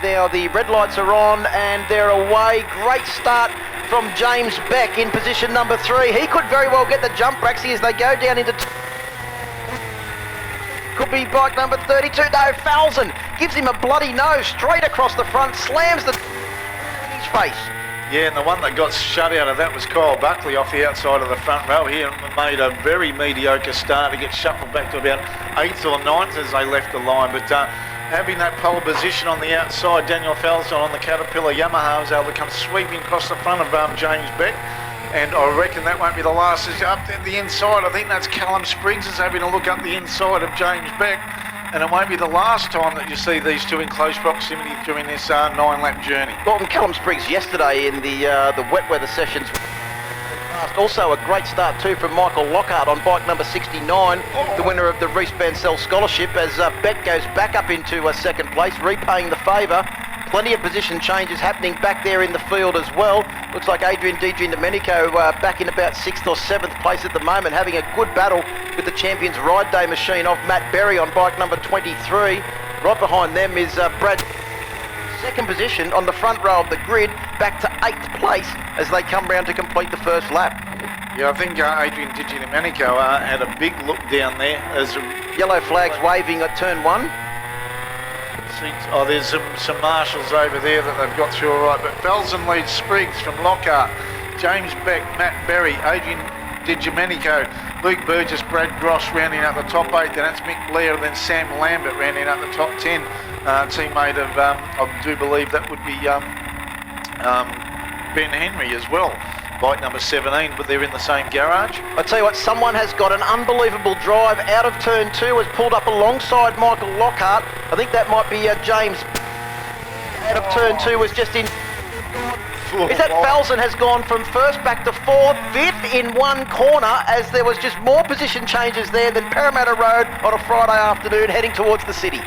now. The red lights are on and they're away. Great start from James Beck in position number 3. He could very well get the jump, Braxy, as they go down into... Could be bike number 32. No, Falzon gives him a bloody nose straight across the front, slams the in his face. Yeah, and the one that got shut out of that was Kyle Buckley off the outside of the front row here and made a very mediocre start to get shuffled back to about 8th or 9th as they left the line. But having that pole position on the outside, Daniel Felson on the Caterpillar Yamaha was able to come sweeping across the front of James Beck. And I reckon that won't be the last. It's up at the inside. I think that's Callum Spriggs is having a look up the inside of James Beck. And it won't be the last time that you see these two in close proximity during this 9-lap journey. Well, and Callum Spriggs yesterday in the wet weather sessions. Also a great start too from Michael Lockhart on bike number 69, the winner of the Reece Bansell Scholarship, as Beck goes back up into second place, repaying the favour. Plenty of position changes happening back there in the field as well. Looks like Adrian Domenico back in about 6th or 7th place at the moment, having a good battle with the Champions Ride Day machine of Matt Berry on bike number 23. Right behind them is Brad, second position on the front row of the grid, back to 8th place as they come round to complete the first lap. Yeah, I think Adrian Domenico had a big look down there as yellow flags waving at turn 1. Oh, there's some marshals over there that they've got through all right, but Felson leads Spriggs from Lockhart, James Beck, Matt Berry, Adrian Domenico, Luke Burgess, Brad Gross rounding out the top 8, then that's Mick Blair, and then Sam Lambert rounding out the top 10. Teammate of, I do believe that would be Ben Henry as well. Bike number 17, but they're in the same garage. I tell you what, someone has got an unbelievable drive out of turn 2, has pulled up alongside Michael Lockhart. I think that might be James. Out of turn 2 was just in. Is that Felson has gone from 1st back to 4th, 5th in one corner, as there was just more position changes there than Parramatta Road on a Friday afternoon heading towards the city.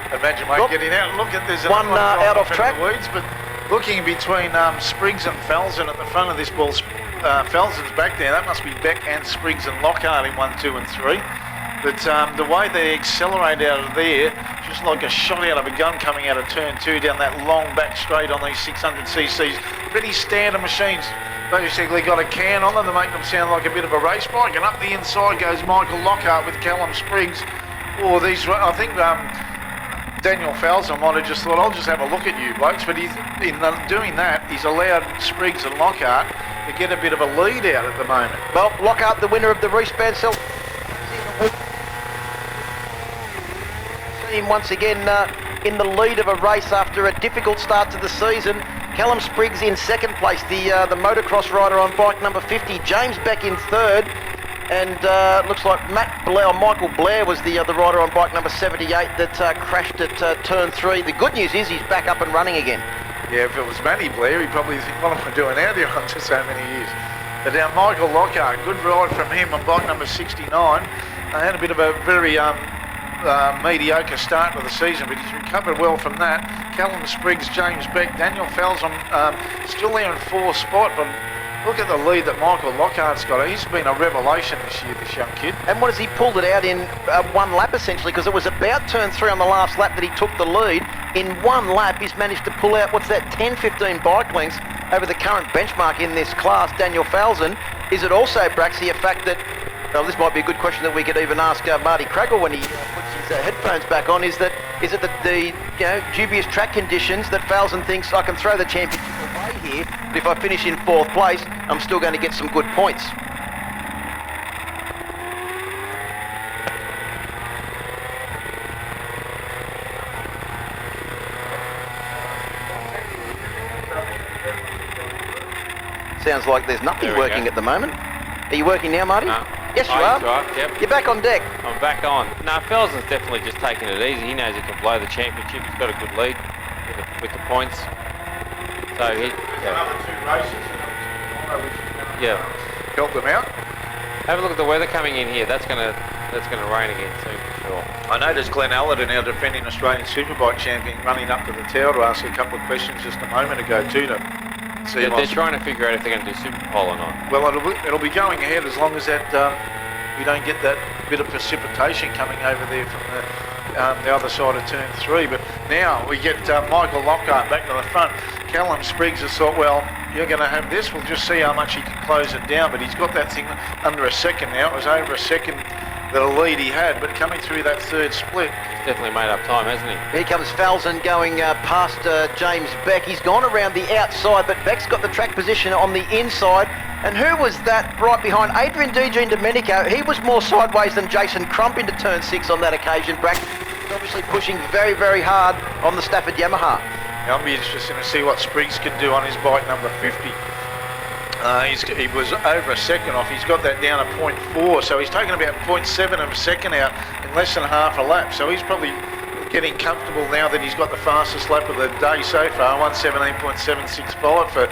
Imagine mate getting out and look at this one out of track. Weeds, but looking between Spriggs and Falzon at the front of this ball, Falzon's back there. That must be Beck and Spriggs and Lockhart in 1, 2 and 3. But the way they accelerate out of there, just like a shot out of a gun coming out of turn 2 down that long back straight on these 600cc's. Pretty standard machines. Basically got a can on them to make them sound like a bit of a race bike. And up the inside goes Michael Lockhart with Callum Spriggs. Oh, these, I think Daniel Falzon might have just thought, I'll just have a look at you blokes, but in doing that, he's allowed Spriggs and Lockhart to get a bit of a lead out at the moment. Well, Lockhart, the winner of the Reece Bansell, team once again in the lead of a race after a difficult start to the season. Callum Spriggs in 2nd place, the motocross rider on bike number 50, James Beck in 3rd. And looks like Michael Blair was the rider on bike number 78 that crashed at turn 3. The good news is he's back up and running again. Yeah, if it was Matty Blair, he'd probably think, what am I doing out there after so many years? But now Michael Lockhart, good ride from him on bike number 69. They had a bit of a very mediocre start to the season, but he's recovered well from that. Callum Spriggs, James Beck, Daniel Felson still there in 4th spot, but look at the lead that Michael Lockhart's got. He's been a revelation this year, this young kid. And what has he pulled it out in 1 lap essentially, because it was about turn 3 on the last lap that he took the lead. In 1 lap he's managed to pull out, 10-15 bike lengths over the current benchmark in this class, Daniel Falzon. Is it also, Braxy, a fact that, well, this might be a good question that we could even ask Marty Craggle when he puts his headphones back on, is it that the dubious track conditions that Falzon thinks I can throw the championship away here, but if I finish in 4th place, I'm still going to get some good points. Sounds like there's nothing working at the moment. Are you working now, Marty? No. Yes, you are. Yep. You're back on deck. I'm back on. No, Felson's definitely just taking it easy. He knows he can blow the championship. He's got a good lead with the points. So he... Another 2 races. Yeah. Help them out. Have a look at the weather coming in here. That's gonna rain again soon for sure. I noticed Glenn Allerton, our defending Australian Superbike champion, running up to the tower to ask a couple of questions just a moment ago too. Yeah, they're trying to figure out if they're going to do Super Pole or not. Well, it'll be going ahead as long as that we don't get that bit of precipitation coming over there from the other side of turn 3. But now we get Michael Lockhart back to the front. Callum Spriggs has thought, well, you're going to have this. We'll just see how much he can close it down. But he's got that thing under a second now. It was over a second the lead he had, but coming through that third split. He's definitely made up time, hasn't he? Here comes Falzon going past James Beck. He's gone around the outside, but Beck's got the track position on the inside. And who was that right behind? Adrian DG Domenico. He was more sideways than Jason Crump into turn 6 on that occasion. Brack obviously pushing very, very hard on the Stafford Yamaha. I'll be interested to see what Spriggs can do on his bike number 50. He was over a second off. He's got that down at 0.4, so he's taken about 0.7 of a second out in less than half a lap. So he's probably getting comfortable now that he's got the fastest lap of the day so far, 1:17.765 for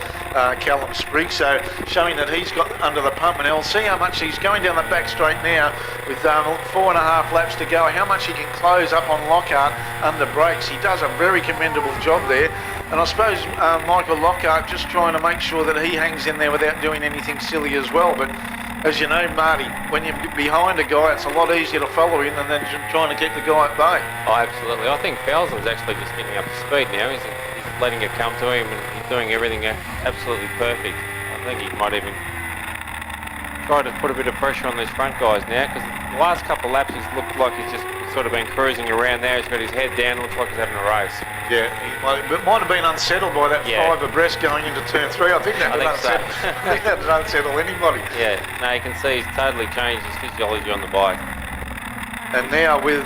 Callum Spriggs. So showing that he's got under the pump, and we'll see how much he's going down the back straight now with 4.5 laps to go, how much he can close up on Lockhart under brakes. He does a very commendable job there. And I suppose Michael Lockhart just trying to make sure that he hangs in there without doing anything silly as well. But as you know, Marty, when you're behind a guy, it's a lot easier to follow him than trying to keep the guy at bay. Oh, absolutely. I think Falzon's actually just getting up to speed now. He's letting it come to him, and he's doing everything absolutely perfect. I think he might even try to put a bit of pressure on these front guys now, because the last couple of laps he's looked like he's just sort of been cruising around there. He's got his head down, looks like he's having a race. Yeah, he might have been unsettled by that 5 abreast going into turn 3. I think that would unsettle anybody. Yeah, no, you can see he's totally changed his physiology on the bike. And now with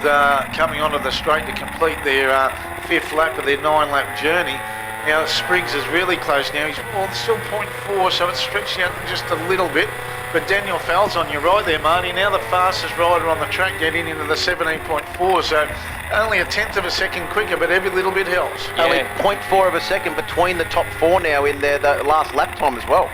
coming onto the straight to complete their 5th lap of their 9-lap journey, now Spriggs is really close now. He's still 0.4, so it's stretched out just a little bit. But Daniel Falzon, you're right there, Marty, now the fastest rider on the track, getting into the 17.4, so only a 1/10 of a second quicker, but every little bit helps. Yeah. Only 0.4 of a second between the top 4 now in the last lap time as well.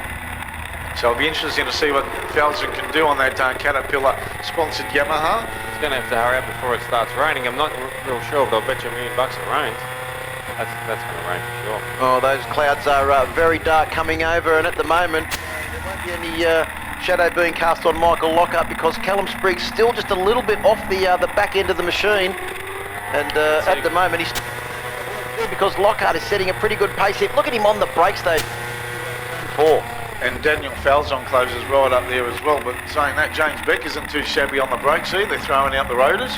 So it'll be interesting to see what Felson can do on that Caterpillar-sponsored Yamaha. He's going to have to hurry up before it starts raining. I'm not real sure, but I'll bet you $1 million it rains. That's going to rain for sure. Oh, those clouds are very dark coming over, and at the moment there won't be any shadow being cast on Michael Lockhart, because Callum Spriggs still just a little bit off the back end of the machine, and at the moment he's because Lockhart is setting a pretty good pace here. Look at him on the brakes though. 4. And Daniel Falzon closes right up there as well, but saying that, James Beck isn't too shabby on the brakes either, throwing out the rotors.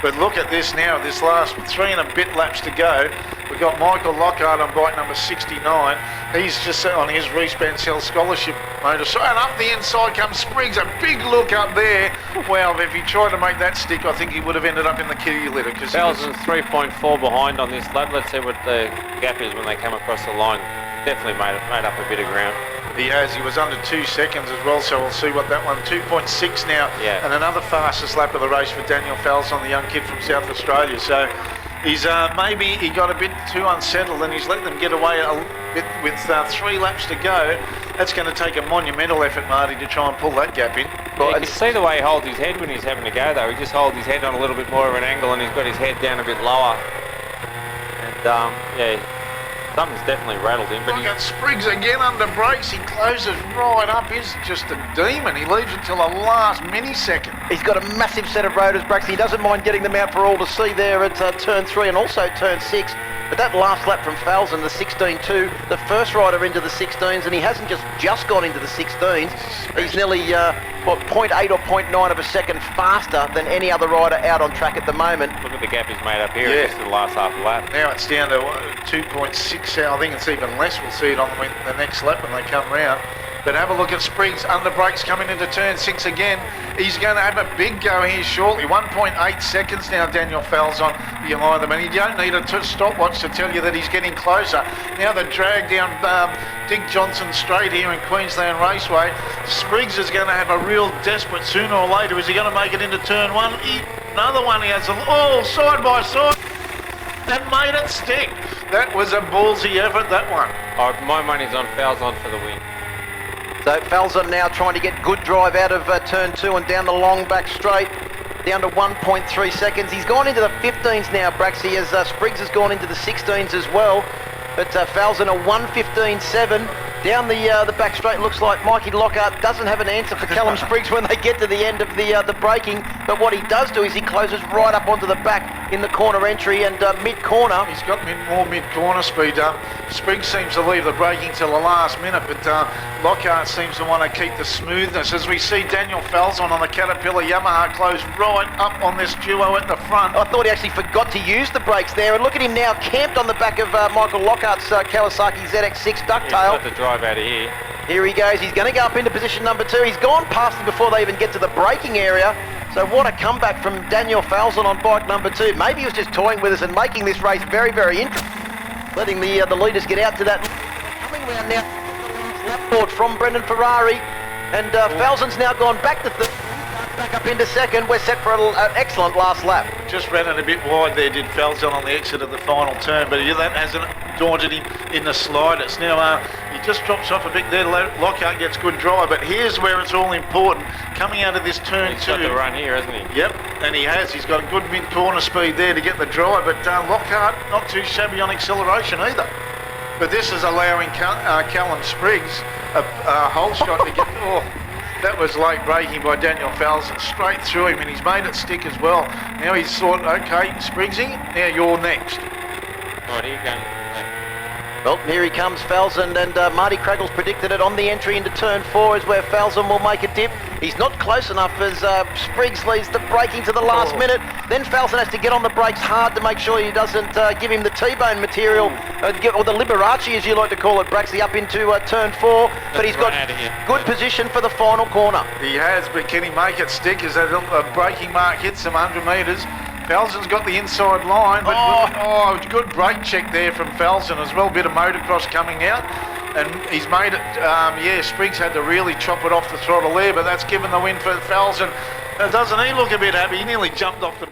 But look at this now, this last 3 and a bit laps to go. We've got Michael Lockhart on bike number 69. He's just on his Reese Bancel scholarship motor. And up the inside comes Spriggs, a big look up there. Well, if he tried to make that stick, I think he would have ended up in the kitty litter. Falzon's 3.4 behind on this lap. Let's see what the gap is when they come across the line. Definitely made up a bit of ground. He has. He was under 2 seconds as well, so we'll see what that one. 2.6 now, and another fastest lap of the race for Daniel Falzon, the young kid from South Australia. So he's maybe he got a bit too unsettled, and he's let them get away a bit with 3 laps to go. That's going to take a monumental effort, Marty, to try and pull that gap in. Yeah, you can see the way he holds his head when he's having to go, though. He just holds his head on a little bit more of an angle, and he's got his head down a bit lower. And something's definitely rattled him. But look at Spriggs again under brakes. He closes right up. He's just a demon. He leaves it till the last millisecond. He's got a massive set of rotors, Brax. He doesn't mind getting them out for all to see there at turn 3 and also turn 6. But that last lap from Falzon, the 16.2, the first rider into the 16s, and he hasn't just gone into the 16s. He's nearly 0.8 or 0.9 of a second faster than any other rider out on track at the moment. Look at the gap he's made up here in just the last half lap. Now it's down to 2.6. I think it's even less. We'll see it on the next lap when they come round. But have a look at Spriggs under brakes coming into turn 6 again. He's going to have a big go here shortly. 1.8 seconds now, Daniel Falzon behind them. And you don't need a stopwatch to tell you that he's getting closer. Now the drag down Dick Johnson Straight here in Queensland Raceway. Spriggs is going to have a real desperate sooner or later. Is he going to make it into turn 1? Another one he has. Side by side. And made it stick. That was a ballsy effort, that one. My money's on Falzon for the win. So Falzon now trying to get good drive out of turn 2 and down the long back straight, down to 1.3 seconds. He's gone into the 15s now, Braxy, as Spriggs has gone into the 16s as well. But Falzon a 1:15.7 down the back straight. Looks like Mikey Lockhart doesn't have an answer for Callum Spriggs when they get to the end of the braking. But what he does do is he closes right up onto the back in the corner entry and mid-corner. He's got more mid-corner speed. Spriggs seems to leave the braking till the last minute, but Lockhart seems to want to keep the smoothness. As we see Daniel Falzon on the Caterpillar Yamaha close right up on this duo at the front. I thought he actually forgot to use the brakes there, and look at him now camped on the back of Michael Lockhart's Kawasaki ZX6 He's ducktail. got the drive out of here. Here he goes, he's going to go up into position number 2. He's gone past him before they even get to the braking area. So what a comeback from Daniel Falzon on bike number 2. Maybe he was just toying with us and making this race very, very interesting. Letting the leaders get out to that. Coming round now, lap board from Brendan Ferrari. And Falzon's now gone back to third. Back up into second. We're set for an excellent last lap. Just ran it a bit wide there, did Falzon on the exit of the final turn, but that hasn't daunted him in the sliders. Now, he just drops off a bit there. Lockhart gets good drive, but here's where it's all important. Coming out of this turn He's 2. got the run here, hasn't he? Yep, and he has. He's got a good mid-corner speed there to get the drive, but Lockhart not too shabby on acceleration either. But this is allowing Callum Spriggs a whole shot to get... Oh, that was late braking by Daniel Felson, straight through him, and he's made it stick as well. Now he's thought, okay, Spriggsy, now you're next. Right, here you go. Well, here he comes, Falzon, and Marty Craggles predicted it on the entry into turn 4 is where Falzon will make a dip. He's not close enough as Spriggs leads the braking to the last minute. Then Falzon has to get on the brakes hard to make sure he doesn't give him the T-bone material, or the Liberace as you like to call it, Braxy, up into turn 4. But he's got good position for the final corner. He has, but can he make it stick as that braking mark hits him 100 metres? Falzon's got the inside line, but good brake check there from Falzon as well. Bit of motocross coming out, and he's made it. Spriggs had to really chop it off the throttle there, but that's given the win for Falzon. Doesn't he look a bit happy? He nearly jumped off the